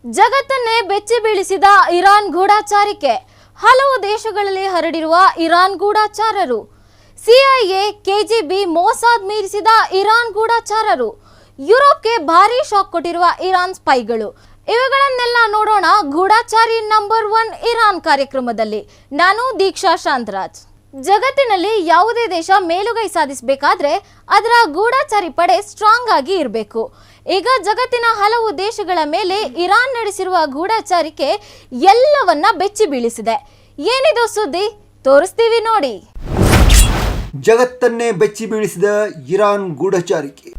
ಜಗತ್ತನ್ನೇ ಬೆಚ್ಚಿ ಬೀಳಿಸಿದ ಇರಾನ್ ಗೂಢಚಾರಿಕೆ. ಹಲವು ದೇಶಗಳಲ್ಲಿ ಹರಡಿರುವ ಇರಾನ್ ಗೂಢಚಾರರು. ಸಿಐಎ, ಕೆಜಿಬಿ, ಮೊಸಾದ್ ಮೀರಿಸಿದ ಇರಾನ್ ಗೂಢಚಾರರು. ಯುರೋಪ್ಗೆ ಭಾರಿ ಶಾಕ್ ಕೊಟ್ಟಿರುವ ಇರಾನ್ ಸ್ಪೈಗಳು. ಇವುಗಳನ್ನೆಲ್ಲ ನೋಡೋಣ ಗೂಢಚಾರಿ ನಂಬರ್ 1 ಇರಾನ್ ಕಾರ್ಯಕ್ರಮದಲ್ಲಿ. ನಾನು ದೀಕ್ಷಾ ಶಾಂತರಾಜ್. ಜಗತ್ತಿನಲ್ಲಿ ಯಾವುದೇ ದೇಶ ಮೇಲುಗೈ ಸಾಧಿಸಬೇಕಾದ್ರೆ ಅದರ ಗೂಢಚಾರಿ ಪಡೆ ಸ್ಟ್ರಾಂಗ್ ಆಗಿ ಇರಬೇಕು. ಈಗ ಜಗತ್ತಿನ ಹಲವು ದೇಶಗಳ ಮೇಲೆ ಇರಾನ್ ನಡೆಸಿರುವ ಗೂಢಚಾರಿಕೆ ಎಲ್ಲವನ್ನ ಬೆಚ್ಚಿ ಬೀಳಿಸಿದೆ. ಏನಿದು ಸುದ್ದಿ ತೋರಿಸ್ತೀವಿ ನೋಡಿ. ಜಗತ್ತನ್ನೇ ಬೆಚ್ಚಿ ಬೀಳಿಸಿದ ಇರಾನ್ ಗೂಢಚಾರಿಕೆ.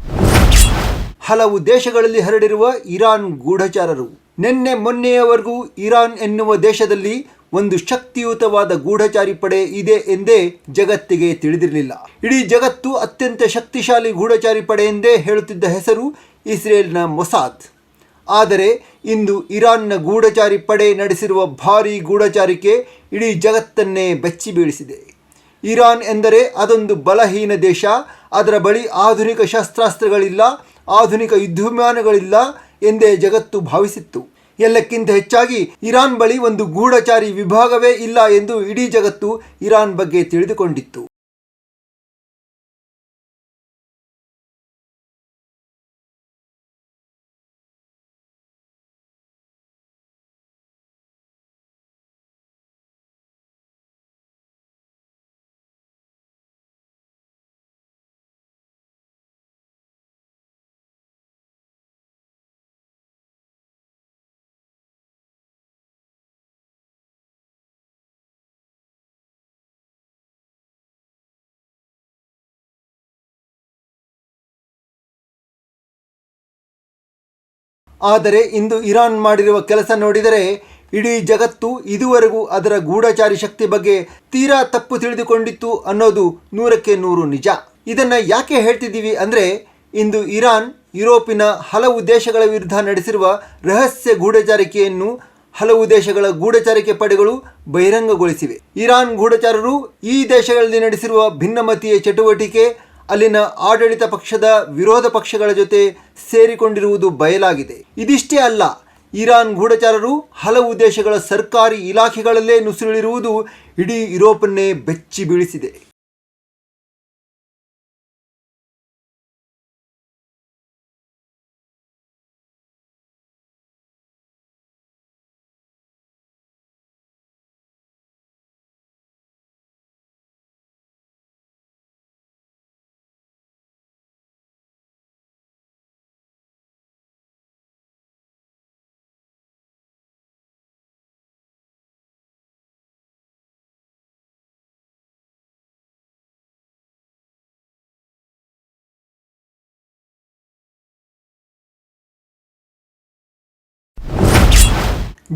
ಹಲವು ದೇಶಗಳಲ್ಲಿ ಹರಡಿರುವ ಇರಾನ್ ಗೂಢಚಾರರು. ನಿನ್ನೆ ಮೊನ್ನೆಯವರೆಗೂ ಇರಾನ್ ಎನ್ನುವ ದೇಶದಲ್ಲಿ ಒಂದು ಶಕ್ತಿಯುತವಾದ ಗೂಢಚಾರಿ ಪಡೆ ಇದೆ ಎಂದೇ ಜಗತ್ತಿಗೆ ತಿಳಿದಿರಲಿಲ್ಲ. ಇಡೀ ಜಗತ್ತು ಅತ್ಯಂತ ಶಕ್ತಿಶಾಲಿ ಗೂಢಚಾರಿ ಪಡೆ ಎಂದೇ ಹೇಳುತ್ತಿದ್ದ ಹೆಸರು ಇಸ್ರೇಲ್ನ ಮೊಸಾದ್. ಆದರೆ ಇಂದು ಇರಾನ್ನ ಗೂಢಚಾರಿ ಪಡೆ ನಡೆಸಿರುವ ಭಾರೀ ಗೂಢಚಾರಿಕೆ ಇಡೀ ಜಗತ್ತನ್ನೇ ಬೆಚ್ಚಿ ಬೀಳಿಸಿದೆ. ಇರಾನ್ ಎಂದರೆ ಅದೊಂದು ಬಲಹೀನ ದೇಶ. ಅದರ ಬಳಿ ಆಧುನಿಕ ಶಸ್ತ್ರಾಸ್ತ್ರಗಳಿಲ್ಲ, ಆಧುನಿಕ ಯುದ್ಧವಿಮಾನಗಳಿಲ್ಲ ಎಂದೇ ಜಗತ್ತು ಭಾವಿಸಿತ್ತು. ಎಲ್ಲಕ್ಕಿಂತ ಹೆಚ್ಚಾಗಿ ಇರಾನ್ ಬಳಿ ಒಂದು ಗೂಢಚಾರಿ ವಿಭಾಗವೇ ಇಲ್ಲ ಎಂದು ಇಡೀ ಜಗತ್ತು ಇರಾನ್ ಬಗ್ಗೆ ತಿಳಿದುಕೊಂಡಿತ್ತು. ಆದರೆ ಇಂದು ಇರಾನ್ ಮಾಡಿರುವ ಕೆಲಸ ನೋಡಿದರೆ ಇಡೀ ಜಗತ್ತು ಇದುವರೆಗೂ ಅದರ ಗೂಢಚಾರಿ ಶಕ್ತಿ ಬಗ್ಗೆ ತೀರಾ ತಪ್ಪು ತಿಳಿದುಕೊಂಡಿತ್ತು ಅನ್ನೋದು 100ಕ್ಕೆ 100 ನಿಜ. ಇದನ್ನು ಯಾಕೆ ಹೇಳ್ತಿದ್ದೀವಿ ಅಂದರೆ, ಇಂದು ಇರಾನ್ ಯುರೋಪಿನ ಹಲವು ದೇಶಗಳ ವಿರುದ್ಧ ನಡೆಸಿರುವ ರಹಸ್ಯ ಗೂಢಚಾರಿಕೆಯನ್ನು ಹಲವು ದೇಶಗಳ ಗೂಢಚಾರಿಕೆ ಪಡೆಗಳು ಬಹಿರಂಗಗೊಳಿಸಿವೆ. ಇರಾನ್ ಗೂಢಚಾರರು ಈ ದೇಶಗಳಲ್ಲಿ ನಡೆಸಿರುವ ಭಿನ್ನಮತೀಯ ಚಟುವಟಿಕೆ, ಅಲ್ಲಿನ ಆಡಳಿತ ಪಕ್ಷದ ವಿರೋಧ ಪಕ್ಷಗಳ ಜೊತೆ ಸೇರಿಕೊಂಡಿರುವುದು ಬಯಲಾಗಿದೆ. ಇದಿಷ್ಟೇ ಅಲ್ಲ, ಇರಾನ್ ಗೂಢಚಾರರು ಹಲವು ದೇಶಗಳ ಸರ್ಕಾರಿ ಇಲಾಖೆಗಳಲ್ಲೇ ನುಸುಳಿರುವುದು ಇಡೀ ಯುರೋಪನ್ನೇ ಬೆಚ್ಚಿ ಬೀಳಿಸಿದೆ.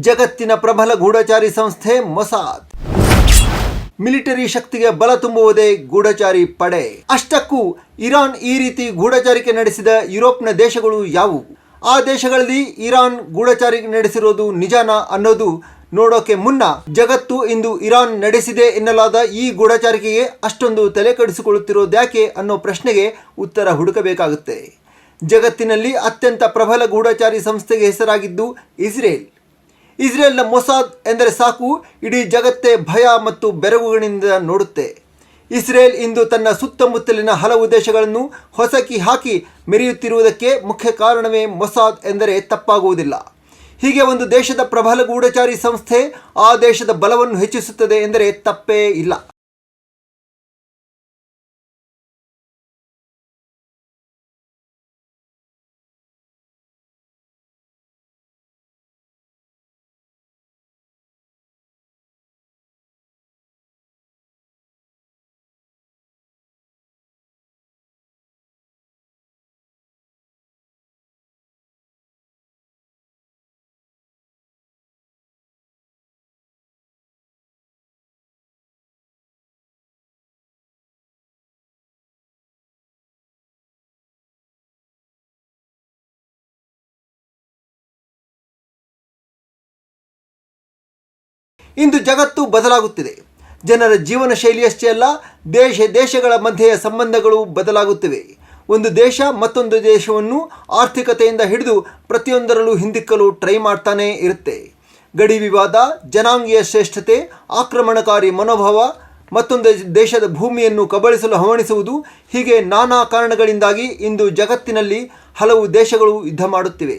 ಜಗತ್ತಿನ ಪ್ರಬಲ ಗೂಢಚಾರಿ ಸಂಸ್ಥೆ ಮೊಸಾದ್. ಮಿಲಿಟರಿ ಶಕ್ತಿಗೆ ಬಲ ತುಂಬುವುದೇ ಗೂಢಚಾರಿ ಪಡೆ. ಅಷ್ಟಕ್ಕೂ ಇರಾನ್ ಈ ರೀತಿ ಗೂಢಚಾರಿಕೆ ನಡೆಸಿದ ಯುರೋಪ್ನ ದೇಶಗಳು ಯಾವುವು? ಆ ದೇಶಗಳಲ್ಲಿ ಇರಾನ್ ಗೂಢಚಾರಿಕೆ ನಡೆಸಿರೋದು ನಿಜಾನಾ ಅನ್ನೋದು ನೋಡೋಕೆ ಮುನ್ನ ಜಗತ್ತು ಇಂದು ಇರಾನ್ ನಡೆಸಿದೆ ಎನ್ನಲಾದ ಈ ಗೂಢಚಾರಿಕೆಗೆ ಅಷ್ಟೊಂದು ತಲೆ ಕೆಡಿಸಿಕೊಳ್ಳುತ್ತಿರೋದ್ಯಾಕೆ ಅನ್ನೋ ಪ್ರಶ್ನೆಗೆ ಉತ್ತರ ಹುಡುಕಬೇಕಾಗುತ್ತೆ. ಜಗತ್ತಿನಲ್ಲಿ ಅತ್ಯಂತ ಪ್ರಬಲ ಗೂಢಚಾರಿ ಸಂಸ್ಥೆಗೆ ಹೆಸರಾಗಿದ್ದು ಇಸ್ರೇಲ್. ಇಸ್ರೇಲ್ನ ಮೊಸಾದ್ ಎಂದರೆ ಸಾಕು, ಇಡೀ ಜಗತ್ತೇ ಭಯ ಮತ್ತು ಬೆರಗುಗಳಿಂದ ನೋಡುತ್ತೆ. ಇಸ್ರೇಲ್ ಇಂದು ತನ್ನ ಸುತ್ತಮುತ್ತಲಿನ ಹಲವು ದೇಶಗಳನ್ನು ಹೊಸಕಿ ಹಾಕಿ ಮೆರೆಯುತ್ತಿರುವುದಕ್ಕೆ ಮುಖ್ಯ ಕಾರಣವೇ ಮೊಸಾದ್ ಎಂದರೆ ತಪ್ಪಾಗುವುದಿಲ್ಲ. ಹೀಗೆ ಒಂದು ದೇಶದ ಪ್ರಬಲ ಗೂಢಚಾರಿ ಸಂಸ್ಥೆ ಆ ದೇಶದ ಬಲವನ್ನು ಹೆಚ್ಚಿಸುತ್ತದೆ ಎಂದರೆ ತಪ್ಪೇ ಇಲ್ಲ. ಇಂದು ಜಗತ್ತು ಬದಲಾಗುತ್ತಿದೆ. ಜನರ ಜೀವನ ಶೈಲಿಯಷ್ಟೇ ಅಲ್ಲ, ದೇಶಗಳ ಮಧ್ಯೆಯ ಸಂಬಂಧಗಳು ಬದಲಾಗುತ್ತಿವೆ. ಒಂದು ದೇಶ ಮತ್ತೊಂದು ದೇಶವನ್ನು ಆರ್ಥಿಕತೆಯಿಂದ ಹಿಡಿದು ಪ್ರತಿಯೊಂದರಲ್ಲೂ ಹಿಂದಿಕ್ಕಲು ಟ್ರೈ ಮಾಡ್ತಾನೇ ಇರುತ್ತೆ. ಗಡಿ ವಿವಾದ, ಜನಾಂಗೀಯ ಶ್ರೇಷ್ಠತೆ, ಆಕ್ರಮಣಕಾರಿ ಮನೋಭಾವ, ಮತ್ತೊಂದು ದೇಶದ ಭೂಮಿಯನ್ನು ಕಬಳಿಸಲು ಹವಣಿಸುವುದು, ಹೀಗೆ ನಾನಾ ಕಾರಣಗಳಿಂದಾಗಿ ಇಂದು ಜಗತ್ತಿನಲ್ಲಿ ಹಲವು ದೇಶಗಳು ಯುದ್ಧ ಮಾಡುತ್ತಿವೆ.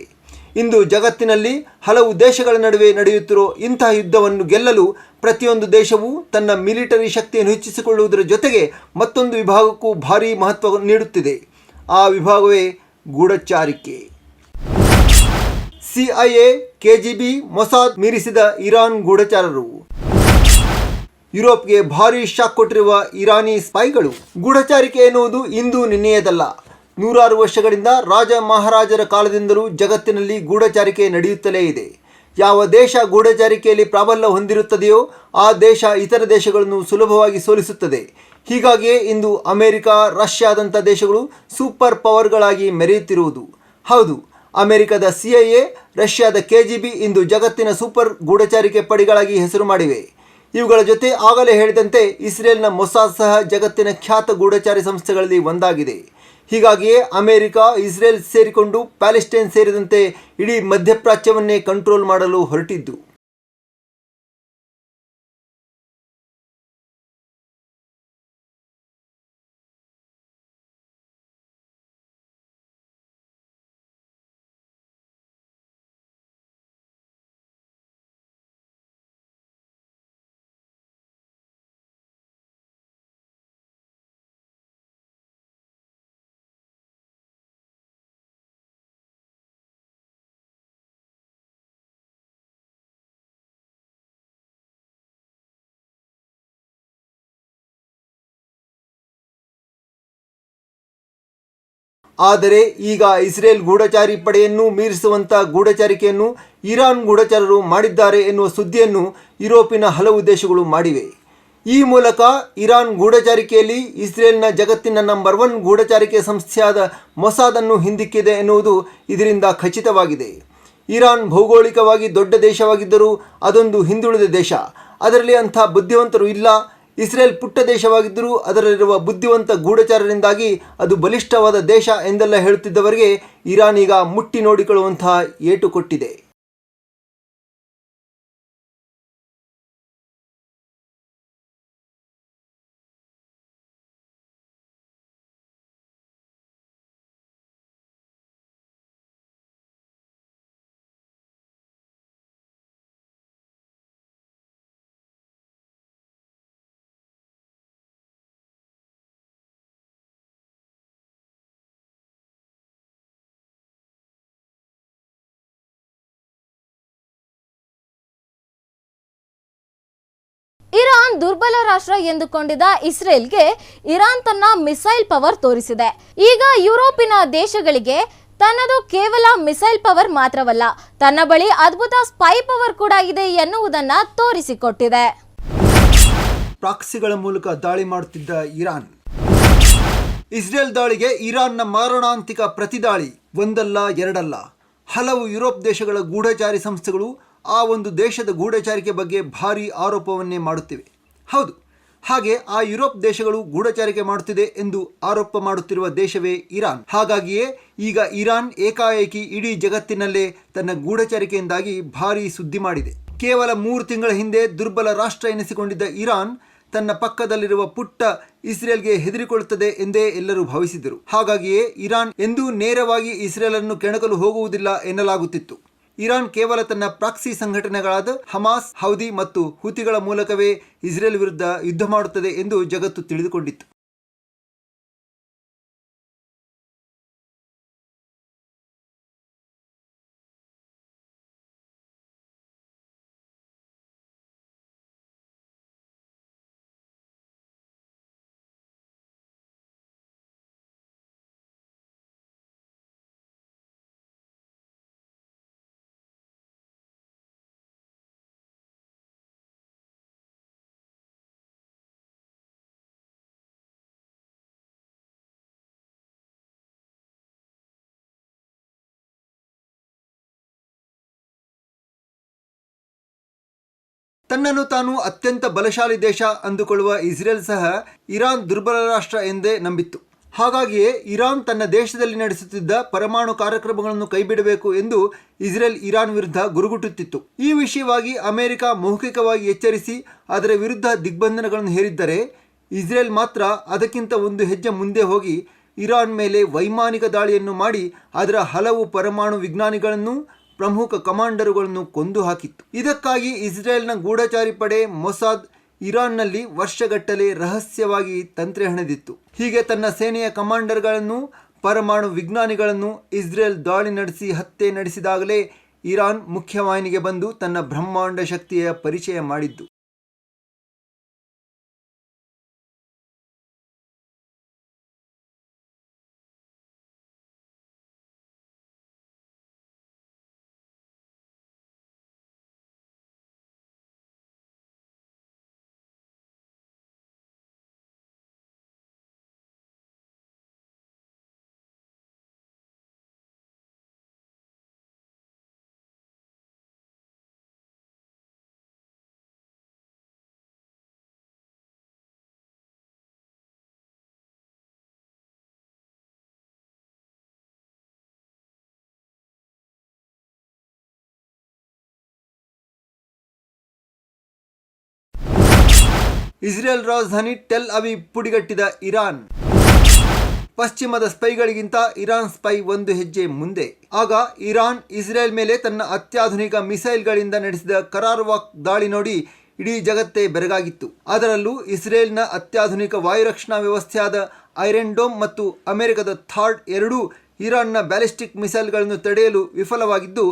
ಇಂದು ಜಗತ್ತಿನಲ್ಲಿ ಹಲವು ದೇಶಗಳ ನಡುವೆ ನಡೆಯುತ್ತಿರೋ ಇಂತಹ ಯುದ್ಧವನ್ನು ಗೆಲ್ಲಲು ಪ್ರತಿಯೊಂದು ದೇಶವೂ ತನ್ನ ಮಿಲಿಟರಿ ಶಕ್ತಿಯನ್ನು ಹೆಚ್ಚಿಸಿಕೊಳ್ಳುವುದರ ಜೊತೆಗೆ ಮತ್ತೊಂದು ವಿಭಾಗಕ್ಕೂ ಭಾರೀ ಮಹತ್ವ ನೀಡುತ್ತಿದೆ. ಆ ವಿಭಾಗವೇ ಗೂಢಚಾರಿಕೆ. CIA, KGB, ಮೊಸಾದ್ ಮೀರಿಸಿದ ಇರಾನ್ ಗೂಢಚಾರರು. ಯುರೋಪ್ಗೆ ಭಾರೀ ಶಾಕ್ ಕೊಟ್ಟಿರುವ ಇರಾನಿ ಸ್ಪೈಗಳು. ಗೂಢಚಾರಿಕೆ ಎನ್ನುವುದು ಇಂದು ನಿನ್ನೆಯದಲ್ಲ. ನೂರಾರು ವರ್ಷಗಳಿಂದ ರಾಜ ಮಹಾರಾಜರ ಕಾಲದಿಂದಲೂ ಜಗತ್ತಿನಲ್ಲಿ ಗೂಢಚಾರಿಕೆ ನಡೆಯುತ್ತಲೇ ಇದೆ. ಯಾವ ದೇಶ ಗೂಢಚಾರಿಕೆಯಲ್ಲಿ ಪ್ರಾಬಲ್ಯ ಹೊಂದಿರುತ್ತದೆಯೋ ಆ ದೇಶ ಇತರ ದೇಶಗಳನ್ನು ಸುಲಭವಾಗಿ ಸೋಲಿಸುತ್ತದೆ. ಹೀಗಾಗಿಯೇ ಇಂದು ಅಮೆರಿಕ, ರಷ್ಯಾದಂಥ ದೇಶಗಳು ಸೂಪರ್ ಪವರ್ಗಳಾಗಿ ಮೆರೆಯುತ್ತಿರುವುದು. ಹೌದು, ಅಮೆರಿಕದ CIA, ರಷ್ಯಾದ KGB ಇಂದು ಜಗತ್ತಿನ ಸೂಪರ್ ಗೂಢಚಾರಿಕೆ ಪಡೆಗಳಾಗಿ ಹೆಸರು ಮಾಡಿವೆ. ಇವುಗಳ ಜೊತೆ ಆಗಲೇ ಹೇಳಿದಂತೆ ಇಸ್ರೇಲ್ನ ಮೊಸಾದ್ ಸಹ ಜಗತ್ತಿನ ಖ್ಯಾತ ಗೂಢಚಾರಿ ಸಂಸ್ಥೆಗಳಲ್ಲಿ ಒಂದಾಗಿದೆ. ಹೀಗಾಗಿಯೇ ಅಮೆರಿಕ, ಇಸ್ರೇಲ್ ಸೇರಿಕೊಂಡು ಪ್ಯಾಲೆಸ್ಟೈನ್ ಸೇರಿದಂತೆ ಇಡೀ ಮಧ್ಯಪ್ರಾಚ್ಯವನ್ನೇ ಕಂಟ್ರೋಲ್ ಮಾಡಲು ಹೊರಟಿದ್ದು. ಆದರೆ ಈಗ ಇಸ್ರೇಲ್ ಗೂಢಚಾರಿ ಪಡೆಯನ್ನು ಮೀರಿಸುವಂಥ ಗೂಢಚಾರಿಕೆಯನ್ನು ಇರಾನ್ ಗೂಢಚಾರರು ಮಾಡಿದ್ದಾರೆ ಎನ್ನುವ ಸುದ್ದಿಯನ್ನು ಯುರೋಪಿನ ಹಲವು ದೇಶಗಳು ಮಾಡಿವೆ. ಈ ಮೂಲಕ ಇರಾನ್ ಗೂಢಚಾರಿಕೆಯಲ್ಲಿ ಇಸ್ರೇಲ್ನ ಜಗತ್ತಿನ ನಂಬರ್ 1 ಗೂಢಚಾರಿಕೆ ಸಂಸ್ಥೆಯಾದ ಮೊಸಾದನ್ನು ಹಿಂದಿಕ್ಕಿದೆ ಎನ್ನುವುದು ಇದರಿಂದ ಖಚಿತವಾಗಿದೆ. ಇರಾನ್ ಭೌಗೋಳಿಕವಾಗಿ ದೊಡ್ಡ ದೇಶವಾಗಿದ್ದರೂ ಅದೊಂದು ಹಿಂದುಳಿದ ದೇಶ. ಅದರಲ್ಲಿ ಅಂಥ ಬುದ್ಧಿವಂತರು ಇಲ್ಲ. ಇಸ್ರೇಲ್ ಪುಟ್ಟ ದೇಶವಾಗಿದ್ದರೂ ಅದರಲ್ಲಿರುವ ಬುದ್ಧಿವಂತ ಗೂಢಚಾರರಿಂದಾಗಿ ಅದು ಬಲಿಷ್ಠವಾದ ದೇಶ ಎಂದೆಲ್ಲ ಹೇಳುತ್ತಿದ್ದವರಿಗೆ ಇರಾನ್ ಈಗ ಮುಟ್ಟಿ ನೋಡಿಕೊಳ್ಳುವಂತಹ ಏಟು ಕೊಟ್ಟಿದೆ. ಇರಾನ್ ದುರ್ಬಲ ರಾಷ್ಟ್ರ ಎಂದುಕೊಂಡಿದ್ದ ಇಸ್ರೇಲ್ಗೆ ಇರಾನ್ ತನ್ನ ಮಿಸೈಲ್ ಪವರ್ ತೋರಿಸಿದೆ. ಈಗ ಯುರೋಪಿನ ದೇಶಗಳಿಗೆ ತನ್ನದು ಕೇವಲ ಮಿಸೈಲ್ ಪವರ್ ಮಾತ್ರವಲ್ಲ, ತನ್ನ ಬಳಿ ಅದ್ಭುತ ಸ್ಪೈ ಪವರ್ ಕೂಡ ಇದೆ ಎನ್ನುವುದನ್ನ ತೋರಿಸಿಕೊಟ್ಟಿದೆ. ಪ್ರಾಕ್ಸಿಗಳ ಮೂಲಕ ದಾಳಿ ಮಾಡುತ್ತಿದ್ದ ಇರಾನ್. ಇಸ್ರೇಲ್ ದಾಳಿಗೆ ಇರಾನ್ನ ಮಾರಣಾಂತಿಕ ಪ್ರತಿದಾಳಿ ಒಂದಲ್ಲ ಎರಡಲ್ಲ. ಹಲವು ಯುರೋಪ್ ದೇಶಗಳ ಗೂಢಚಾರಿ ಸಂಸ್ಥೆಗಳು ಆ ಒಂದು ದೇಶದ ಗೂಢಚಾರಿಕೆ ಬಗ್ಗೆ ಭಾರೀ ಆರೋಪವನ್ನೇ ಮಾಡುತ್ತಿವೆ. ಹೌದು, ಹಾಗೆ ಆ ಯುರೋಪ್ ದೇಶಗಳು ಗೂಢಚಾರಿಕೆ ಮಾಡುತ್ತಿದೆ ಎಂದು ಆರೋಪ ಮಾಡುತ್ತಿರುವ ದೇಶವೇ ಇರಾನ್. ಹಾಗಾಗಿಯೇ ಈಗ ಇರಾನ್ ಏಕಾಏಕಿ ಇಡೀ ಜಗತ್ತಿನಲ್ಲೇ ತನ್ನ ಗೂಢಚಾರಿಕೆಯಿಂದಾಗಿ ಭಾರೀ ಸುದ್ದಿ ಮಾಡಿದೆ. ಕೇವಲ 3 ತಿಂಗಳ ಹಿಂದೆ ದುರ್ಬಲ ರಾಷ್ಟ್ರ ಎನಿಸಿಕೊಂಡಿದ್ದ ಇರಾನ್ ತನ್ನ ಪಕ್ಕದಲ್ಲಿರುವ ಪುಟ್ಟ ಇಸ್ರೇಲ್ಗೆ ಹೆದರಿಕೊಳ್ಳುತ್ತದೆ ಎಂದೇ ಎಲ್ಲರೂ ಭಾವಿಸಿದ್ದರು. ಹಾಗಾಗಿಯೇ ಇರಾನ್ ಎಂದೂ ನೇರವಾಗಿ ಇಸ್ರೇಲ್ ಅನ್ನು ಕೆಣಕಲು ಹೋಗುವುದಿಲ್ಲ ಎನ್ನಲಾಗುತ್ತಿತ್ತು. ಇರಾನ್ ಕೇವಲ ತನ್ನ ಪ್ರಾಕ್ಸಿ ಸಂಘಟನೆಗಳಾದ ಹಮಾಸ್, ಹೌದಿ ಮತ್ತು ಹುತಿಗಳ ಮೂಲಕವೇ ಇಸ್ರೇಲ್ ವಿರುದ್ಧ ಯುದ್ಧ ಮಾಡುತ್ತದೆ ಎಂದು ಜಗತ್ತು ತಿಳಿದುಕೊಂಡಿತ್ತು. ತನ್ನನ್ನು ತಾನು ಅತ್ಯಂತ ಬಲಶಾಲಿ ದೇಶ ಅಂದುಕೊಳ್ಳುವ ಇಸ್ರೇಲ್ ಸಹ ಇರಾನ್ ದುರ್ಬಲ ರಾಷ್ಟ್ರ ಎಂದೇ ನಂಬಿತ್ತು. ಹಾಗಾಗಿಯೇ ಇರಾನ್ ತನ್ನ ದೇಶದಲ್ಲಿ ನಡೆಸುತ್ತಿದ್ದ ಪರಮಾಣು ಕಾರ್ಯಕ್ರಮಗಳನ್ನು ಕೈಬಿಡಬೇಕು ಎಂದು ಇಸ್ರೇಲ್ ಇರಾನ್ ವಿರುದ್ಧ ಗುರುಗುಟ್ಟುತ್ತಿತ್ತು. ಈ ವಿಷಯವಾಗಿ ಅಮೆರಿಕ ಮೌಖಿಕವಾಗಿ ಎಚ್ಚರಿಸಿ ಅದರ ವಿರುದ್ಧ ದಿಗ್ಬಂಧನಗಳನ್ನು ಹೇರಿದ್ದರೆ, ಇಸ್ರೇಲ್ ಮಾತ್ರ ಅದಕ್ಕಿಂತ ಒಂದು ಹೆಜ್ಜೆ ಮುಂದೆ ಹೋಗಿ ಇರಾನ್ ಮೇಲೆ ವೈಮಾನಿಕ ದಾಳಿಯನ್ನು ಮಾಡಿ ಅದರ ಹಲವು ಪರಮಾಣು ವಿಜ್ಞಾನಿಗಳನ್ನು ಪ್ರಮುಖ ಕಮಾಂಡರುಗಳನ್ನು ಕೊಂದು ಹಾಕಿತ್ತು. ಇದಕ್ಕಾಗಿ ಇಸ್ರೇಲ್ನ ಗೂಢಚಾರಿ ಪಡೆ ಮೊಸಾದ್ ಇರಾನ್ನಲ್ಲಿ ವರ್ಷಗಟ್ಟಲೆ ರಹಸ್ಯವಾಗಿ ತಂತ್ರ ಹೆಣೆದಿತ್ತು. ಹೀಗೆ ತನ್ನ ಸೇನೆಯ ಕಮಾಂಡರ್ಗಳನ್ನು, ಪರಮಾಣು ವಿಜ್ಞಾನಿಗಳನ್ನು ಇಸ್ರೇಲ್ ದಾಳಿ ನಡೆಸಿ ಹತ್ಯೆ ನಡೆಸಿದಾಗಲೇ ಇರಾನ್ ಮುಖ್ಯವಾಹಿನಿಗೆ ಬಂದು ತನ್ನ ಬ್ರಹ್ಮಾಂಡ ಶಕ್ತಿಯ ಪರಿಚಯ ಮಾಡಿದ್ದು. ಇಸ್ರೇಲ್ ರಾಜಧಾನಿ ಟೆಲ್ ಅವೀವ್ ಪುಡಿಗಟ್ಟಿದ ಇರಾನ್. ಪಶ್ಚಿಮದ ಸ್ಪೈಗಳಿಗಿಂತ ಇರಾನ್ ಸ್ಪೈ ಒಂದು ಹೆಜ್ಜೆ ಮುಂದೆ. ಆಗ ಇರಾನ್ ಇಸ್ರೇಲ್ ಮೇಲೆ ತನ್ನ ಅತ್ಯಾಧುನಿಕ ಮಿಸೈಲ್ಗಳಿಂದ ನಡೆಸಿದ ಕರಾರುವಾಕ್ ದಾಳಿ ನೋಡಿ ಇಡೀ ಜಗತ್ತೇ ಬೆರಗಾಗಿತ್ತು. ಅದರಲ್ಲೂ ಇಸ್ರೇಲ್ನ ಅತ್ಯಾಧುನಿಕ ವಾಯುರಕ್ಷಣಾ ವ್ಯವಸ್ಥೆಯಾದ ಐರನ್ ಡೋಮ್ ಮತ್ತು ಅಮೆರಿಕದ ಥಾಡ್ ಎರಡೂ ಇರಾನ್ನ ಬ್ಯಾಲಿಸ್ಟಿಕ್ ಮಿಸೈಲ್ಗಳನ್ನು ತಡೆಯಲು ವಿಫಲವಾಗಿದ್ದು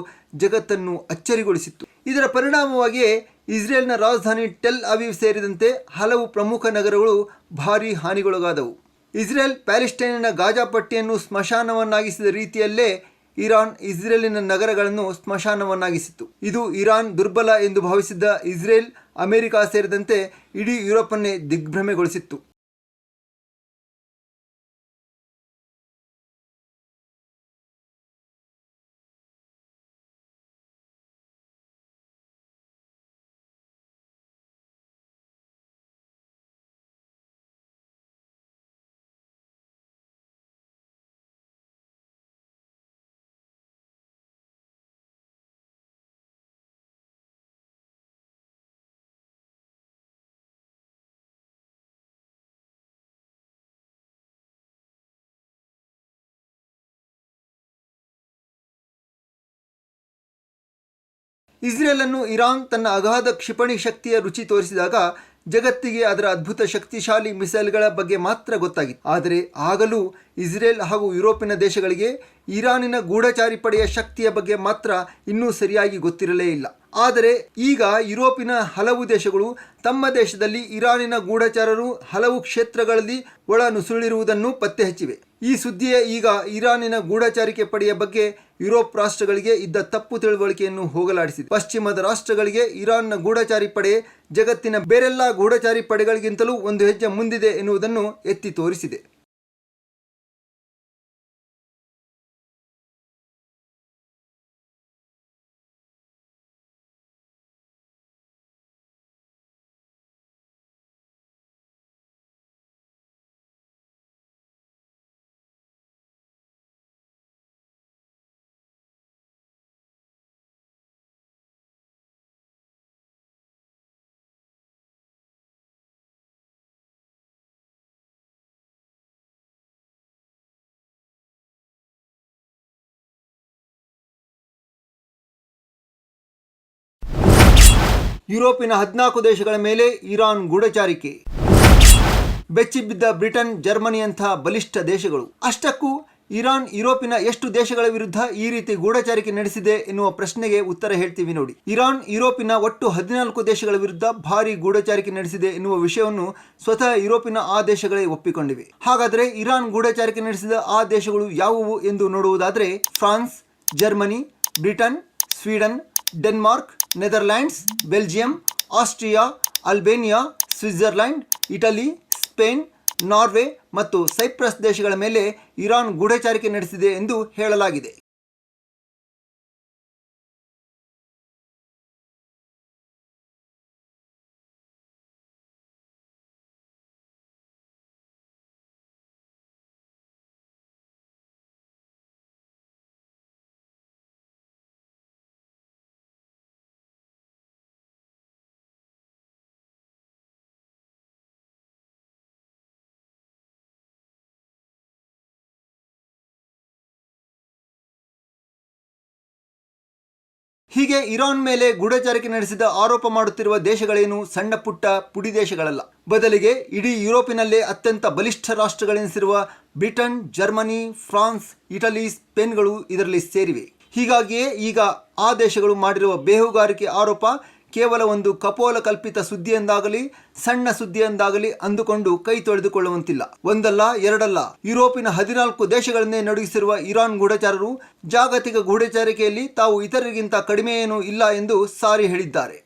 ಜಗತ್ತನ್ನು ಅಚ್ಚರಿಗೊಳಿಸಿತ್ತು. ಇದರ ಪರಿಣಾಮವಾಗಿಯೇ ಇಸ್ರೇಲ್ನ ರಾಜಧಾನಿ ಟೆಲ್ ಅವೀವ್ ಸೇರಿದಂತೆ ಹಲವು ಪ್ರಮುಖ ನಗರಗಳು ಭಾರೀ ಹಾನಿಗೊಳಗಾದವು. ಇಸ್ರೇಲ್ ಪ್ಯಾಲೆಸ್ಟೈನಿನ ಗಾಜಾ ಪಟ್ಟಿಯನ್ನು ಸ್ಮಶಾನವನ್ನಾಗಿಸಿದ ರೀತಿಯಲ್ಲೇ ಇರಾನ್ ಇಸ್ರೇಲಿನ ನಗರಗಳನ್ನು ಸ್ಮಶಾನವನ್ನಾಗಿಸಿತ್ತು. ಇದು ಇರಾನ್ ದುರ್ಬಲ ಎಂದು ಭಾವಿಸಿದ್ದ ಇಸ್ರೇಲ್, ಅಮೆರಿಕ ಸೇರಿದಂತೆ ಇಡೀ ಯುರೋಪನ್ನೇ ದಿಗ್ಭ್ರಮೆಗೊಳಿಸಿತ್ತು. ಇಸ್ರೇಲ್ ಅನ್ನು ಇರಾನ್ ತನ್ನ ಅಗಾಧ ಕ್ಷಿಪಣಿ ಶಕ್ತಿಯ ರುಚಿ ತೋರಿಸಿದಾಗ ಜಗತ್ತಿಗೆ ಅದರ ಅದ್ಭುತ ಶಕ್ತಿಶಾಲಿ ಮಿಸೈಲ್ಗಳ ಬಗ್ಗೆ ಮಾತ್ರ ಗೊತ್ತಾಗಿತ್ತು. ಆದರೆ ಆಗಲೂ ಇಸ್ರೇಲ್ ಹಾಗೂ ಯುರೋಪಿನ ದೇಶಗಳಿಗೆ ಇರಾನಿನ ಗೂಢಚಾರಿ ಪಡೆಯ ಶಕ್ತಿಯ ಬಗ್ಗೆ ಮಾತ್ರ ಇನ್ನೂ ಸರಿಯಾಗಿ ಗೊತ್ತಿರಲೇ ಇಲ್ಲ. ಆದರೆ ಈಗ ಯುರೋಪಿನ ಹಲವು ದೇಶಗಳು ತಮ್ಮ ದೇಶದಲ್ಲಿ ಇರಾನಿನ ಗೂಢಚಾರರು ಹಲವು ಕ್ಷೇತ್ರಗಳಲ್ಲಿ ಒಳ ನುಸುಳಿರುವುದನ್ನು ಪತ್ತೆ ಹಚ್ಚಿವೆ. ಈ ಸುದ್ದಿಯೇ ಈಗ ಇರಾನಿನ ಗೂಢಚಾರಿಕೆ ಪಡೆಯ ಬಗ್ಗೆ ಯುರೋಪ್ ರಾಷ್ಟ್ರಗಳಿಗೆ ಇದ್ದ ತಪ್ಪು ತಿಳುವಳಿಕೆಯನ್ನು ಹೋಗಲಾಡಿಸಿದೆ. ಪಶ್ಚಿಮದ ರಾಷ್ಟ್ರಗಳಿಗೆ ಇರಾನ್ನ ಗೂಢಚಾರಿ ಪಡೆ ಜಗತ್ತಿನ ಬೇರೆಲ್ಲ ಗೂಢಚಾರಿ ಪಡೆಗಳಿಗಿಂತಲೂ ಒಂದು ಹೆಜ್ಜೆ ಮುಂದಿದೆ ಎನ್ನುವುದನ್ನು ಎತ್ತಿ ತೋರಿಸಿದೆ. ಯುರೋಪಿನ 14 ದೇಶಗಳ ಮೇಲೆ ಇರಾನ್ ಗೂಢಚಾರಿಕೆ. ಬೆಚ್ಚಿಬಿದ್ದ ಬ್ರಿಟನ್, ಜರ್ಮನಿಯಂತಹ ಬಲಿಷ್ಠ ದೇಶಗಳು. ಅಷ್ಟಕ್ಕೂ ಇರಾನ್ ಯುರೋಪಿನ ಎಷ್ಟು ದೇಶಗಳ ವಿರುದ್ಧ ಈ ರೀತಿ ಗೂಢಚಾರಿಕೆ ನಡೆಸಿದೆ ಎನ್ನುವ ಪ್ರಶ್ನೆಗೆ ಉತ್ತರ ಹೇಳ್ತೀವಿ ನೋಡಿ. ಇರಾನ್ ಯುರೋಪಿನ ಒಟ್ಟು 14 ದೇಶಗಳ ವಿರುದ್ಧ ಭಾರಿ ಗೂಢಚಾರಿಕೆ ನಡೆಸಿದೆ ಎನ್ನುವ ವಿಷಯವನ್ನು ಸ್ವತಃ ಯುರೋಪಿನ ಆ ದೇಶಗಳೇ ಒಪ್ಪಿಕೊಂಡಿವೆ. ಹಾಗಾದರೆ ಇರಾನ್ ಗೂಢಚಾರಿಕೆ ನಡೆಸಿದ ಆ ದೇಶಗಳು ಯಾವುವು ಎಂದು ನೋಡುವುದಾದರೆ France, Germany, Britain, Sweden, Denmark, Netherlands, Belgium, Austria, Albania, Switzerland, Italy, Spain, Norway ಮತ್ತು ಸೈಪ್ರಸ್ ದೇಶಗಳ ಮೇಲೆ ಇರಾನ್ ಗೂಢಚಾರಿಕೆ ನಡೆಸಿದೆ ಎಂದು ಹೇಳಲಾಗಿದೆ. ಹೀಗೆ ಇರಾನ್ ಮೇಲೆ ಗೂಢಚಾರಿಕೆ ನಡೆಸಿದ ಆರೋಪ ಮಾಡುತ್ತಿರುವ ದೇಶಗಳೇನು ಸಣ್ಣ ಪುಟ್ಟ ಪುಡಿ ದೇಶಗಳಲ್ಲ. ಬದಲಿಗೆ ಇಡೀ ಯುರೋಪಿನಲ್ಲೇ ಅತ್ಯಂತ ಬಲಿಷ್ಠ ರಾಷ್ಟ್ರಗಳೆನಿಸಿರುವ ಬ್ರಿಟನ್, ಜರ್ಮನಿ, ಫ್ರಾನ್ಸ್, ಇಟಲಿ, ಸ್ಪೇನ್ಗಳು ಇದರಲ್ಲಿ ಸೇರಿವೆ. ಹೀಗಾಗಿಯೇ ಈಗ ಆ ದೇಶಗಳು ಮಾಡಿರುವ ಬೇಹುಗಾರಿಕೆ ಆರೋಪ ಕೇವಲ ಒಂದು ಕಪೋಲ ಕಲ್ಪಿತ ಸುದ್ದಿಯೆಂದಾಗಲಿ ಸಣ್ಣ ಸುದ್ದಿಯೆಂದಾಗಲಿ ಅಂದುಕೊಂಡು ಕೈ ತೊಳೆದುಕೊಳ್ಳುವಂತಿಲ್ಲ. ಒಂದಲ್ಲ ಎರಡಲ್ಲ, ಯುರೋಪಿನ 14 ದೇಶಗಳನ್ನೇ ನಡುಗಿಸಿರುವ ಇರಾನ್ ಗೂಢಚಾರರು ಜಾಗತಿಕ ಗೂಢಚಾರಿಕೆಯಲ್ಲಿ ತಾವು ಇತರರಿಗಿಂತ ಕಡಿಮೆಯೇನೂ ಇಲ್ಲ ಎಂದು ಸಾರಿ ಹೇಳಿದ್ದಾರೆ.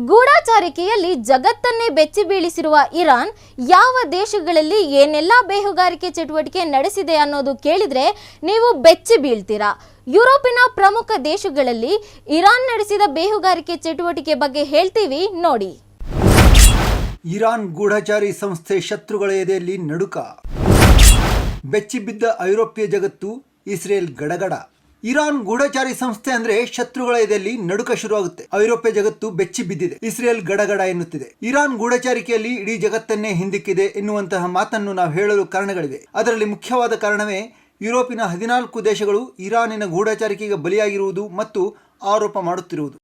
ಗೂಢಚಾರಿಕೆಯಲ್ಲಿ ಜಗತ್ತನ್ನೇ ಬೆಚ್ಚಿ ಬೀಳಿಸಿರುವ ಇರಾನ್ ಯಾವ ದೇಶಗಳಲ್ಲಿ ಏನೆಲ್ಲ ಬೇಹುಗಾರಿಕೆ ಚಟುವಟಿಕೆ ನಡೆಸಿದೆ ಅನ್ನೋದು ಕೇಳಿದ್ರೆ ನೀವು ಬೆಚ್ಚಿ ಬೀಳ್ತೀರಾ. ಯುರೋಪಿನ ಪ್ರಮುಖ ದೇಶಗಳಲ್ಲಿ ಇರಾನ್ ನಡೆಸಿದ ಬೇಹುಗಾರಿಕೆ ಚಟುವಟಿಕೆ ಬಗ್ಗೆ ಹೇಳ್ತೀವಿ ನೋಡಿ. ಇರಾನ್ ಗೂಢಚಾರಿ ಸಂಸ್ಥೆ ಶತ್ರುಗಳ ಎದೆಯಲ್ಲಿ ನಡುಕ. ಬೆಚ್ಚಿಬಿದ್ದ ಐರೋಪ್ಯ ಜಗತ್ತು, ಇಸ್ರೇಲ್ ಗಡಗಡ. ಇರಾನ್ ಗೂಢಚಾರಿ ಸಂಸ್ಥೆ ಅಂದ್ರೆ ಶತ್ರುಗಳ ಎದೆಯಲ್ಲಿ ನಡುಕ ಶುರುವಾಗುತ್ತೆ. ಐರೋಪ್ಯ ಜಗತ್ತು ಬೆಚ್ಚಿ ಬಿದ್ದಿದೆ, ಇಸ್ರೇಲ್ ಗಡಗಡ ಎನ್ನುತ್ತಿದೆ. ಇರಾನ್ ಗೂಢಚಾರಿಕೆಯಲ್ಲಿ ಇಡೀ ಜಗತ್ತನ್ನೇ ಹಿಂದಿಕ್ಕಿದೆ ಎನ್ನುವಂತಹ ಮಾತನ್ನು ನಾವು ಹೇಳಲು ಕಾರಣಗಳಿವೆ. ಅದರಲ್ಲಿ ಮುಖ್ಯವಾದ ಕಾರಣವೇ ಯುರೋಪಿನ 14 ದೇಶಗಳು ಇರಾನಿನ ಗೂಢಚಾರಿಕೆಗೆ ಬಲಿಯಾಗಿರುವುದು ಮತ್ತು ಆರೋಪ ಮಾಡುತ್ತಿರುವುದು.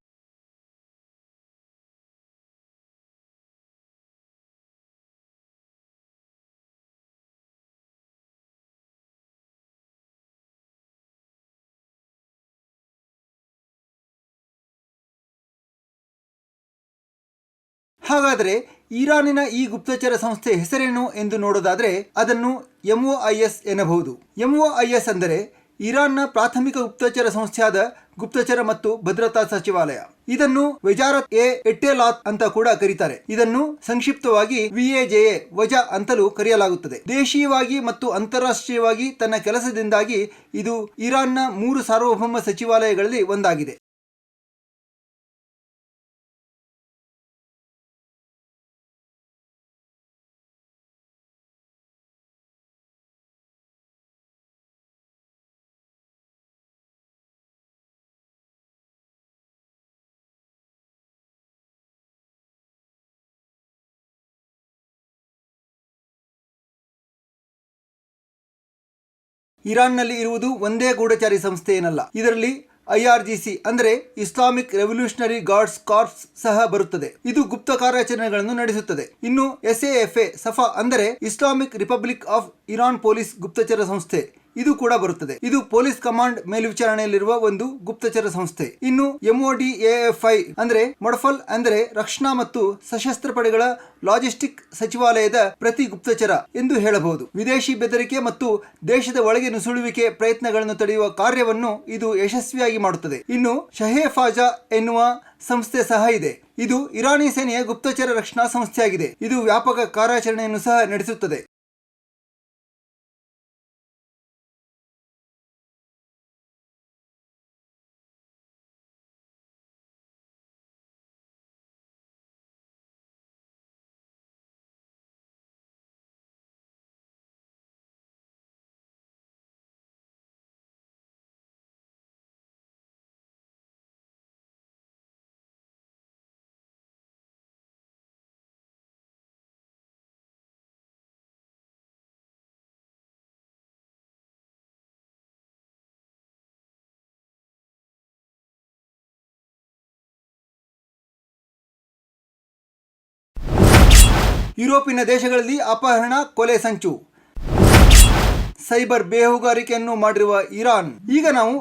ಹಾಗಾದರೆ ಇರಾನಿನ ಈ ಗುಪ್ತಚರ ಸಂಸ್ಥೆ ಹೆಸರೇನು ಎಂದು ನೋಡೋದಾದ್ರೆ ಅದನ್ನು MOIS ಎನ್ನಬಹುದು. MOIS ಅಂದರೆ ಇರಾನ್ನ ಪ್ರಾಥಮಿಕ ಗುಪ್ತಚರ ಸಂಸ್ಥೆಯಾದ ಗುಪ್ತಚರ ಮತ್ತು ಭದ್ರತಾ ಸಚಿವಾಲಯ. ಇದನ್ನು ವಜಾರತ್ ಎ ಎಟ್ಟೆಲಾತ್ ಅಂತ ಕೂಡ ಕರೀತಾರೆ. ಇದನ್ನು ಸಂಕ್ಷಿಪ್ತವಾಗಿ VAJA ವಜಾ ಅಂತಲೂ ಕರೆಯಲಾಗುತ್ತದೆ. ದೇಶೀಯವಾಗಿ ಮತ್ತು ಅಂತಾರಾಷ್ಟ್ರೀಯವಾಗಿ ತನ್ನ ಕೆಲಸದಿಂದಾಗಿ ಇದು ಇರಾನ್ನ 3 ಸಾರ್ವಭೌಮ ಸಚಿವಾಲಯಗಳಲ್ಲಿ ಒಂದಾಗಿದೆ. ಇರಾನ್ನಲ್ಲಿ ಇರುವುದು ಒಂದೇ ಗೂಢಚಾರಿ ಸಂಸ್ಥೆ ಏನಲ್ಲ. ಇದರಲ್ಲಿ IRGC ಅಂದರೆ ಇಸ್ಲಾಮಿಕ್ ರೆವಲ್ಯೂಷನರಿ ಗಾರ್ಡ್ಸ್ ಕಾರ್ಪ್ಸ್ ಸಹ ಬರುತ್ತದೆ. ಇದು ಗುಪ್ತ ಕಾರ್ಯಾಚರಣೆಗಳನ್ನು ನಡೆಸುತ್ತದೆ. ಇನ್ನು SAFA ಸಫಾ ಅಂದರೆ Islamic republic of Iran police ಗುಪ್ತಚರ ಸಂಸ್ಥೆ, ಇದು ಕೂಡ ಬರುತ್ತದೆ. ಇದು ಪೊಲೀಸ್ ಕಮಾಂಡ್ ಮೇಲ್ವಿಚಾರಣೆಯಲ್ಲಿರುವ ಒಂದು ಗುಪ್ತಚರ ಸಂಸ್ಥೆ. ಇನ್ನು MODAFI ಅಂದ್ರೆ ಮೊಡಫಲ್ ಅಂದರೆ ರಕ್ಷಣಾ ಮತ್ತು ಸಶಸ್ತ್ರ ಪಡೆಗಳ ಲಾಜಿಸ್ಟಿಕ್ ಸಚಿವಾಲಯದ ಪ್ರತಿ ಗುಪ್ತಚರ ಎಂದು ಹೇಳಬಹುದು. ವಿದೇಶಿ ಬೆದರಿಕೆ ಮತ್ತು ದೇಶದ ಒಳಗೆ ನುಸುಳುವಿಕೆ ಪ್ರಯತ್ನಗಳನ್ನು ತಡೆಯುವ ಕಾರ್ಯವನ್ನು ಇದು ಯಶಸ್ವಿಯಾಗಿ ಮಾಡುತ್ತದೆ. ಇನ್ನು ಶಹೇಫಾಜಾ ಎನ್ನುವ ಸಂಸ್ಥೆ ಸಹ ಇದೆ. ಇದು ಇರಾನಿ ಸೇನೆಯ ಗುಪ್ತಚರ ರಕ್ಷಣಾ ಸಂಸ್ಥೆಯಾಗಿದೆ. ಇದು ವ್ಯಾಪಕ ಕಾರ್ಯಾಚರಣೆಯನ್ನು ಸಹ ನಡೆಸುತ್ತದೆ. ಯುರೋಪಿನ ದೇಶಗಳಲ್ಲಿ ಅಪಹರಣ, ಕೊಲೆ ಸಂಚು, ಸೈಬರ್ ಬೇಹುಗಾರಿಕೆಯನ್ನು ಮಾಡಿರುವ ಇರಾನ್. ಈಗ ನಾವು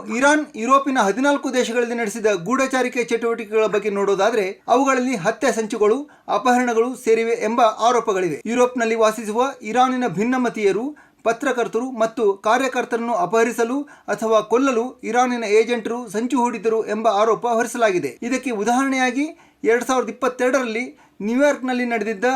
ಯುರೋಪಿನ 14 ದೇಶಗಳಲ್ಲಿ ನಡೆಸಿದ ಗೂಢಚಾರಿಕೆ ಚಟುವಟಿಕೆಗಳ ಬಗ್ಗೆ ನೋಡೋದಾದ್ರೆ ಅವುಗಳಲ್ಲಿ ಹತ್ಯೆ ಸಂಚುಗಳು, ಅಪಹರಣಗಳು ಸೇರಿವೆ ಎಂಬ ಆರೋಪಗಳಿವೆ. ಯುರೋಪ್ನಲ್ಲಿ ವಾಸಿಸುವ ಇರಾನಿನ ಭಿನ್ನಮತೀಯರು, ಪತ್ರಕರ್ತರು ಮತ್ತು ಕಾರ್ಯಕರ್ತರನ್ನು ಅಪಹರಿಸಲು ಅಥವಾ ಕೊಲ್ಲಲು ಇರಾನಿನ ಏಜೆಂಟರು ಸಂಚು ಹೂಡಿದರು ಎಂಬ ಆರೋಪ ಹೊರಿಸಲಾಗಿದೆ. ಇದಕ್ಕೆ ಉದಾಹರಣೆಯಾಗಿ 2022ರಲ್ಲಿ ನ್ಯೂಯಾರ್ಕ್ನಲ್ಲಿ ನಡೆದಿದ್ದ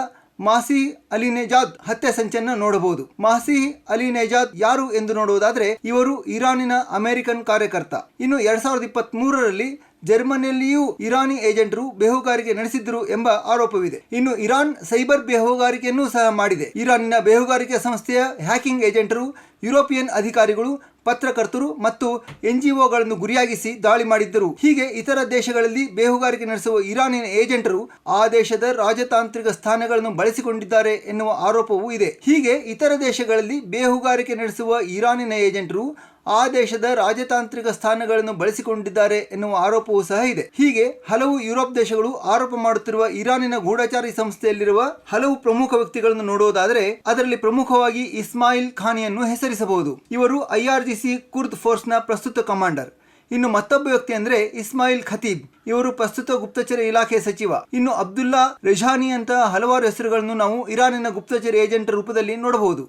ಮಾಸಿ ಅಲಿನೆಜಾದ್ ಹತ್ಯೆ ಸಂಚನ್ನು ನೋಡಬಹುದು. ಮಾಸಿ ಅಲಿನೆಜಾದ್ ಯಾರು ಎಂದು ನೋಡುವುದಾದ್ರೆ ಇವರು ಇರಾನಿನ ಅಮೆರಿಕನ್ ಕಾರ್ಯಕರ್ತ. ಇನ್ನು 2023ರಲ್ಲಿ ಜರ್ಮನಿಯಲ್ಲಿಯೂ ಇರಾನಿ ಏಜೆಂಟರು ಬೇಹುಗಾರಿಕೆ ನಡೆಸಿದ್ದರು ಎಂಬ ಆರೋಪವಿದೆ. ಇನ್ನು ಇರಾನ್ ಸೈಬರ್ ಬೇಹುಗಾರಿಕೆಯನ್ನು ಸಹ ಮಾಡಿದೆ. ಇರಾನಿನ ಬೇಹುಗಾರಿಕೆ ಸಂಸ್ಥೆಯ ಹ್ಯಾಕಿಂಗ್ ಏಜೆಂಟರು ಯುರೋಪಿಯನ್ ಅಧಿಕಾರಿಗಳು, ಪತ್ರಕರ್ತರು ಮತ್ತು ಎನ್ಜಿಒಗಳನ್ನು ಗುರಿಯಾಗಿಸಿ ದಾಳಿ ಮಾಡಿದ್ದರು. ಹೀಗೆ ಇತರ ದೇಶಗಳಲ್ಲಿ ಬೇಹುಗಾರಿಕೆ ನಡೆಸುವ ಇರಾನಿನ ಏಜೆಂಟರು ಆ ದೇಶದ ರಾಜತಾಂತ್ರಿಕ ಸ್ಥಾನಗಳನ್ನು ಬಳಸಿಕೊಂಡಿದ್ದಾರೆ ಎನ್ನುವ ಆರೋಪವೂ ಇದೆ. ಹೀಗೆ ಇತರ ದೇಶಗಳಲ್ಲಿ ಬೇಹುಗಾರಿಕೆ ನಡೆಸುವ ಇರಾನಿನ ಏಜೆಂಟರು ಆ ದೇಶದ ರಾಜತಾಂತ್ರಿಕ ಸ್ಥಾನಗಳನ್ನು ಬಳಸಿಕೊಂಡಿದ್ದಾರೆ ಎನ್ನುವ ಆರೋಪವೂ ಸಹ ಇದೆ. ಹೀಗೆ ಹಲವು ಯುರೋಪ್ ದೇಶಗಳು ಆರೋಪ ಮಾಡುತ್ತಿರುವ ಇರಾನಿನ ಗೂಢಚಾರಿ ಸಂಸ್ಥೆಯಲ್ಲಿರುವ ಹಲವು ಪ್ರಮುಖ ವ್ಯಕ್ತಿಗಳನ್ನು ನೋಡುವುದಾದರೆ ಅದರಲ್ಲಿ ಪ್ರಮುಖವಾಗಿ ಇಸ್ಮಾಯಿಲ್ ಖಾನಿಯನ್ನು ಹೆಸರಿಸಬಹುದು. ಇವರು ಐಆರ್ಜಿಸಿ ಕುರ್ದ್ ಫೋರ್ಸ್ನ ಪ್ರಸ್ತುತ ಕಮಾಂಡರ್. ಇನ್ನು ಮತ್ತೊಬ್ಬ ವ್ಯಕ್ತಿ ಅಂದ್ರೆ ಇಸ್ಮಾಯಿಲ್ ಖತೀಬ್. ಇವರು ಪ್ರಸ್ತುತ ಗುಪ್ತಚರ ಇಲಾಖೆ ಸಚಿವ. ಇನ್ನು ಅಬ್ದುಲ್ಲಾ ರೆಜಾನಿ ಅಂತ ಹಲವಾರು ಹೆಸರುಗಳನ್ನು ನಾವು ಇರಾನಿನ ಗುಪ್ತಚರ ಏಜೆಂಟ್ ರೂಪದಲ್ಲಿ ನೋಡಬಹುದು.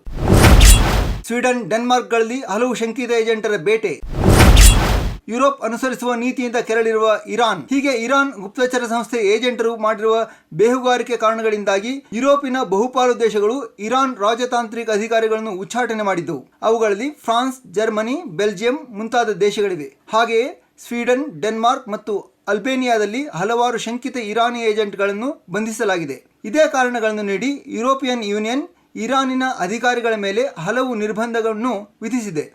ಸ್ವೀಡನ್, ಡೆನ್ಮಾರ್ಕ್ಗಳಲ್ಲಿ ಹಲವು ಶಂಕಿತ ಏಜೆಂಟರ ಬೇಟೆ. ಯುರೋಪ್ ಅನುಸರಿಸುವ ನೀತಿಯಿಂದ ಕೆರಳಿರುವ ಇರಾನ್. ಹೀಗೆ ಇರಾನ್ ಗುಪ್ತಚರ ಸಂಸ್ಥೆ ಏಜೆಂಟರು ಮಾಡಿರುವ ಬೇಹುಗಾರಿಕೆ ಕಾರಣಗಳಿಂದಾಗಿ ಯುರೋಪಿನ ಬಹುಪಾಲು ದೇಶಗಳು ಇರಾನ್ ರಾಜತಾಂತ್ರಿಕ ಅಧಿಕಾರಿಗಳನ್ನು ಉಚ್ಚಾಟನೆ ಮಾಡಿದ್ದವು. ಅವುಗಳಲ್ಲಿ ಫ್ರಾನ್ಸ್, ಜರ್ಮನಿ, ಬೆಲ್ಜಿಯಂ ಮುಂತಾದ ದೇಶಗಳಿವೆ. ಹಾಗೆಯೇ ಸ್ವೀಡನ್, ಡೆನ್ಮಾರ್ಕ್ ಮತ್ತು ಅಲ್ಬೇನಿಯಾದಲ್ಲಿ ಹಲವಾರು ಶಂಕಿತ ಇರಾನಿ ಏಜೆಂಟ್ಗಳನ್ನು ಬಂಧಿಸಲಾಗಿದೆ. ಇದೇ ಕಾರಣಗಳನ್ನು ನೀಡಿ ಯುರೋಪಿಯನ್ ಯೂನಿಯನ್ ಇರಾನಿನ ಅಧಿಕಾರಿಗಳ ಮೇಲೆ ಹಲವು ನಿರ್ಬಂಧಗಳನ್ನು ವಿಧಿಸಿದೆ.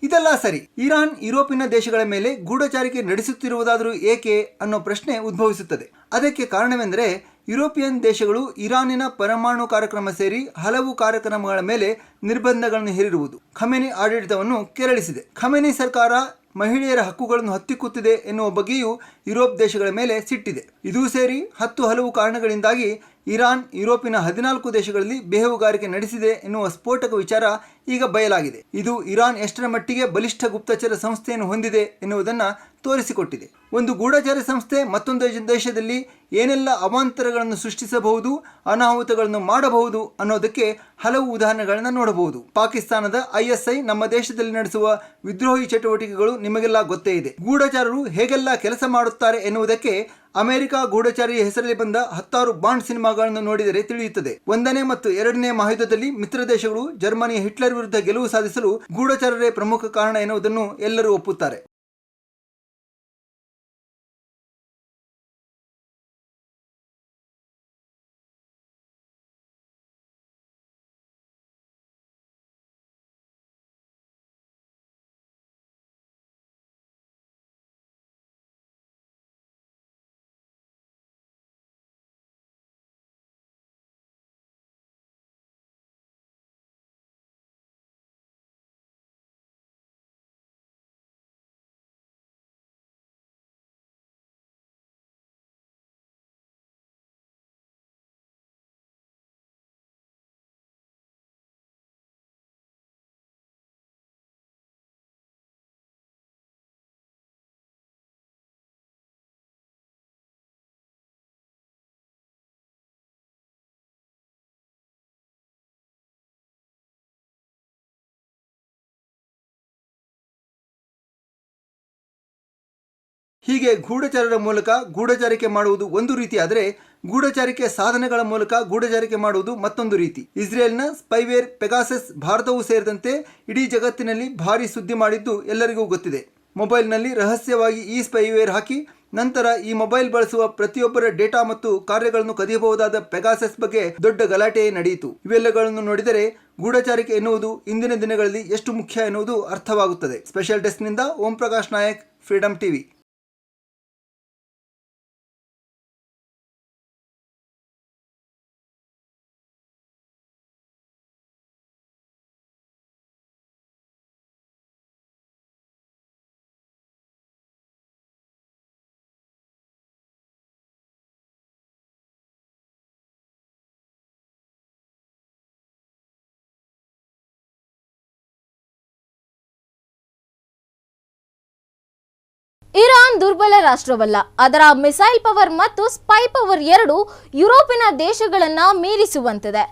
ಇದೆಲ್ಲ ಸರಿ, ಇರಾನ್ ಯುರೋಪಿನ ದೇಶಗಳ ಮೇಲೆ ಗೂಢಚಾರಿಕೆ ನಡೆಸುತ್ತಿರುವುದಾದರೂ ಏಕೆ ಅನ್ನೋ ಪ್ರಶ್ನೆ ಉದ್ಭವಿಸುತ್ತದೆ. ಅದಕ್ಕೆ ಕಾರಣವೆಂದರೆ ಯುರೋಪಿಯನ್ ದೇಶಗಳು ಇರಾನಿನ ಪರಮಾಣು ಕಾರ್ಯಕ್ರಮ ಸೇರಿ ಹಲವು ಕಾರ್ಯಕ್ರಮಗಳ ಮೇಲೆ ನಿರ್ಬಂಧಗಳನ್ನು ಹೇರಿರುವುದು ಖಮೇನಿ ಆಡಳಿತವನ್ನು ಕೆರಳಿಸಿದೆ. ಖಮೇನಿ ಸರ್ಕಾರ ಮಹಿಳೆಯರ ಹಕ್ಕುಗಳನ್ನು ಹತ್ತಿಕ್ಕುತ್ತಿದೆ ಎನ್ನುವ ಬಗ್ಗೆಯೂ ಯುರೋಪ್ ದೇಶಗಳ ಮೇಲೆ ಸಿಟ್ಟಿದೆ. ಇದೂ ಸೇರಿ ಹಲವು ಕಾರಣಗಳಿಂದಾಗಿ ಇರಾನ್ ಯುರೋಪಿನ 14 ದೇಶಗಳಲ್ಲಿ ಬೇಹುಗಾರಿಕೆ ನಡೆಸಿದೆ ಎನ್ನುವ ಸ್ಫೋಟಕ ವಿಚಾರ ಈಗ ಬಯಲಾಗಿದೆ. ಇದು ಇರಾನ್ ಎಷ್ಟರ ಮಟ್ಟಿಗೆ ಬಲಿಷ್ಠ ಗುಪ್ತಚರ ಸಂಸ್ಥೆಯನ್ನು ಹೊಂದಿದೆ ಎನ್ನುವುದನ್ನು ತೋರಿಸಿಕೊಟ್ಟಿದೆ. ಒಂದು ಗೂಢಚಾರ ಸಂಸ್ಥೆ ಮತ್ತೊಂದು ದೇಶದಲ್ಲಿ ಏನೆಲ್ಲ ಅವಾಂತರಗಳನ್ನು ಸೃಷ್ಟಿಸಬಹುದು, ಅನಾಹುತಗಳನ್ನು ಮಾಡಬಹುದು ಅನ್ನೋದಕ್ಕೆ ಹಲವು ಉದಾಹರಣೆಗಳನ್ನು ನೋಡಬಹುದು. ಪಾಕಿಸ್ತಾನದ ISI ನಮ್ಮ ದೇಶದಲ್ಲಿ ನಡೆಸುವ ವಿದ್ರೋಹಿ ಚಟುವಟಿಕೆಗಳು ನಿಮಗೆಲ್ಲ ಗೊತ್ತೇ ಇದೆ. ಗೂಢಚಾರರು ಹೇಗೆಲ್ಲ ಕೆಲಸ ಮಾಡುತ್ತಾರೆ ಎನ್ನುವುದಕ್ಕೆ ಅಮೆರಿಕ ಗೂಢಚಾರಿಯ ಹೆಸರಲ್ಲಿ ಬಂದ 10 ಬಾಂಡ್ ಸಿನಿಮಾಗಳನ್ನು ನೋಡಿದರೆ ತಿಳಿಯುತ್ತದೆ. 1ನೇ ಮತ್ತು 2ನೇ ಮಹಾಯುದ್ಧದಲ್ಲಿ ಮಿತ್ರ ದೇಶಗಳು ಜರ್ಮನಿಯ ಹಿಟ್ಲರ್ ವಿರುದ್ಧ ಗೆಲುವು ಸಾಧಿಸಲು ಗೂಢಚಾರರೇ ಪ್ರಮುಖ ಕಾರಣ ಎನ್ನುವುದನ್ನು ಎಲ್ಲರೂ ಒಪ್ಪುತ್ತಾರೆ. ಹೀಗೆ ಗೂಢಚಾರರ ಮೂಲಕ ಗೂಢಚಾರಿಕೆ ಮಾಡುವುದು ಒಂದು ರೀತಿ ಆದರೆ ಗೂಢಚಾರಿಕೆ ಸಾಧನಗಳ ಮೂಲಕ ಗೂಢಚಾರಿಕೆ ಮಾಡುವುದು ಮತ್ತೊಂದು ರೀತಿ. ಇಸ್ರೇಲ್ನ ಸ್ಪೈವೇರ್ ಪೆಗಾಸಸ್ ಭಾರತವೂ ಸೇರಿದಂತೆ ಇಡೀ ಜಗತ್ತಿನಲ್ಲಿ ಭಾರಿ ಸುದ್ದಿ ಮಾಡಿದ್ದು ಎಲ್ಲರಿಗೂ ಗೊತ್ತಿದೆ. ಮೊಬೈಲ್ನಲ್ಲಿ ರಹಸ್ಯವಾಗಿ ಈ ಸ್ಪೈವೇರ್ ಹಾಕಿ ನಂತರ ಈ ಮೊಬೈಲ್ ಬಳಸುವ ಪ್ರತಿಯೊಬ್ಬರ ಡೇಟಾ ಮತ್ತು ಕಾರ್ಯಗಳನ್ನು ಕದಿಯಬಹುದಾದ ಪೆಗಾಸಸ್ ಬಗ್ಗೆ ದೊಡ್ಡ ಗಲಾಟೆ ನಡೆಯಿತು. ಇವೆಲ್ಲಗಳನ್ನು ನೋಡಿದರೆ ಗೂಢಚಾರಿಕೆ ಎನ್ನುವುದು ಇಂದಿನ ದಿನಗಳಲ್ಲಿ ಎಷ್ಟು ಮುಖ್ಯ ಎನ್ನುವುದು ಅರ್ಥವಾಗುತ್ತದೆ. Special ಡೆಸ್ಕ್ನಿಂದ Om Prakash Nayak, freedom TV. ದುರ್ಬಲ ರಾಷ್ಟ್ರವಲ್ಲ. ಅದರ ಮಿಸೈಲ್ ಪವರ್ ಮತ್ತು ಸ್ಪೈ ಪವರ್ ಎರಡೂ ಯುರೋಪಿನ ದೇಶಗಳನ್ನ ಮೀರಿಸುವಂತಿದೆ.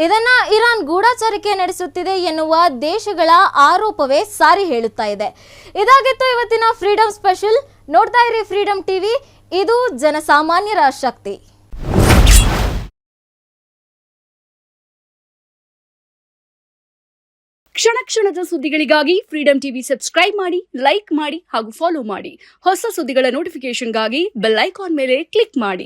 ಇದನ್ನ ಇರಾನ್ ಗೂಢಚಾರಿಕೆ ನಡೆಸುತ್ತಿದೆ ಎನ್ನುವ ದೇಶಗಳ ಆರೋಪವೇ ಸಾರಿ ಹೇಳುತ್ತಾ ಇದೆ. ಇದಾಗಿತ್ತು ಇವತ್ತಿನ ಫ್ರೀಡಂ ಸ್ಪೆಷಲ್. ನೋಡ್ತಾ ಇರಿ ಫ್ರೀಡಂ ಟಿವಿ, ಇದು ಜನಸಾಮಾನ್ಯರ ಶಕ್ತಿ. ಕ್ಷಣ ಕ್ಷಣದ ಸುದ್ದಿಗಳಿಗಾಗಿ ಫ್ರೀಡಂ ಟಿವಿ ಸಬ್ಸ್ಕ್ರೈಬ್ ಮಾಡಿ, ಲೈಕ್ ಮಾಡಿ ಹಾಗೂ ಫಾಲೋ ಮಾಡಿ. ಹೊಸ ಸುದ್ದಿಗಳ ನೋಟಿಫಿಕೇಶನ್ಗಾಗಿ ಬೆಲ್ ಐಕಾನ್ ಮೇಲೆ ಕ್ಲಿಕ್ ಮಾಡಿ.